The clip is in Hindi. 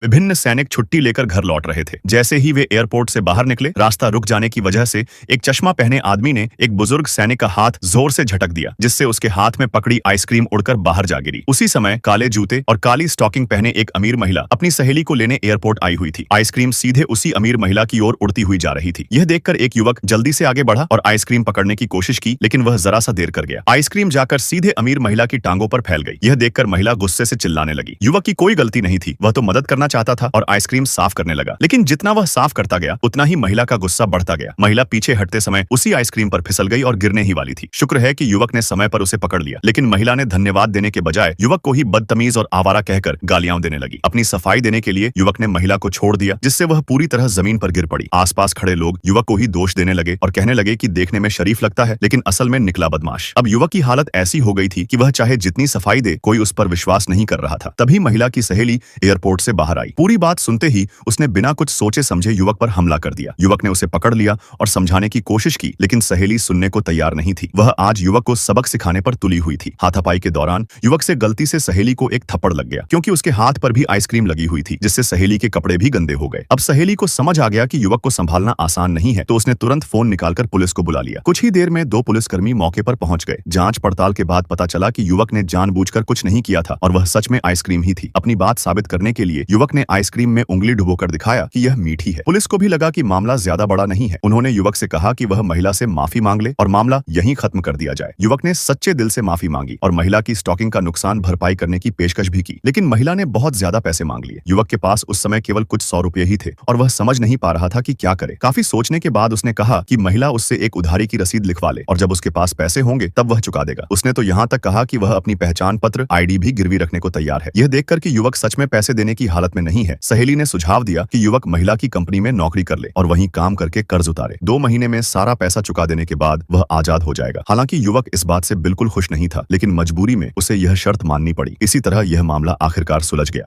विभिन्न सैनिक छुट्टी लेकर घर लौट रहे थे। जैसे ही वे एयरपोर्ट से बाहर निकले, रास्ता रुक जाने की वजह से एक चश्मा पहने आदमी ने एक बुजुर्ग सैनिक का हाथ जोर से झटक दिया, जिससे उसके हाथ में पकड़ी आइसक्रीम उड़कर बाहर जा गिरी। उसी समय काले जूते और काली स्टॉकिंग पहने एक अमीर महिला अपनी सहेली को लेने एयरपोर्ट आई हुई थी। आइसक्रीम सीधे उसी अमीर महिला की ओर उड़ती हुई जा रही थी। यह देखकर एक युवक जल्दी से आगे बढ़ा और आइसक्रीम पकड़ने की कोशिश की, लेकिन वह जरा सा देर कर गया। आइसक्रीम जाकर सीधे अमीर महिला की टांगों पर फैल गई। यह देखकर महिला गुस्से से चिल्लाने लगी। युवक की कोई गलती नहीं थी, वह तो मदद करना चाहता था और आइसक्रीम साफ करने लगा। लेकिन जितना वह साफ करता गया, उतना ही महिला का गुस्सा बढ़ता गया। महिला पीछे हटते समय उसी आइसक्रीम पर फिसल गई और गिरने ही वाली थी। शुक्र है कि युवक ने समय पर उसे पकड़ लिया, लेकिन महिला ने धन्यवाद देने के बजाय युवक को ही बदतमीज और आवारा कहकर गालियां देने लगी। अपनी सफाई देने के लिए युवक ने महिला को छोड़ दिया, जिससे वह पूरी तरह जमीन पर गिर पड़ी। आसपास खड़े लोग युवक को ही दोष देने लगे और कहने लगे कि देखने में शरीफ लगता है, लेकिन असल में निकला बदमाश। अब युवक की हालत ऐसी हो गई थी कि वह चाहे जितनी सफाई दे, कोई उस पर विश्वास नहीं कर रहा था। तभी महिला की सहेली एयरपोर्ट से बाहर आई। पूरी बात सुनते ही उसने बिना कुछ सोचे समझे युवक पर हमला कर दिया। युवक ने उसे पकड़ लिया और समझाने की कोशिश की, लेकिन सहेली सुनने को तैयार नहीं थी। वह आज युवक को सबक सिखाने पर तुली हुई थी। हाथापाई के दौरान युवक से गलती से सहेली को एक थप्पड़ लग गया, क्योंकि उसके हाथ पर भी आइसक्रीम लगी हुई थी, जिससे सहेली के कपड़े भी गंदे हो गए। अब सहेली को समझ आ गया कि युवक को संभालना आसान नहीं है, तो उसने तुरंत फोन निकालकर पुलिस को बुला लिया। कुछ ही देर में 2 पुलिसकर्मी मौके पर पहुंच गए। जांच पड़ताल के बाद पता चला कि युवक ने जानबूझकर कुछ नहीं किया था और वह सच में आइसक्रीम ही थी। अपनी बात साबित करने के लिए युवक ने आइसक्रीम में उंगली डुबोकर दिखाया कि यह मीठी है। पुलिस को भी लगा कि मामला ज्यादा बड़ा नहीं है। उन्होंने युवक से कहा कि वह महिला से माफी मांग ले और मामला यहीं खत्म कर दिया जाए। युवक ने सच्चे दिल से माफी मांगी और महिला की स्टॉकिंग का नुकसान भरपाई करने की पेशकश भी की, लेकिन महिला ने बहुत ज्यादा पैसे मांग लिए। युवक के पास उस समय केवल कुछ 100 रुपये ही थे और वह समझ नहीं पा रहा था कि क्या करे। काफी सोचने के बाद उसने कहा कि महिला उससे एक उधारी की रसीद लिखवा ले और जब उसके पास पैसे होंगे तब वह चुका देगा। उसने तो यहाँ तक कहा कि वह अपनी पहचान पत्र, आईडी भी गिरवी रखने को तैयार है। यह देखकर कि युवक सच में पैसे देने की हालत में नहीं है, सहेली ने सुझाव दिया कि युवक महिला की कंपनी में नौकरी कर ले और वहीं काम करके कर्ज उतारे। 2 महीने में सारा पैसा चुका देने के बाद वह आजाद हो जाएगा। हालांकि युवक इस बात से बिल्कुल खुश नहीं था, लेकिन मजबूरी में उसे यह शर्त माननी पड़ी। इसी तरह यह मामला आखिरकार सुलझ गया।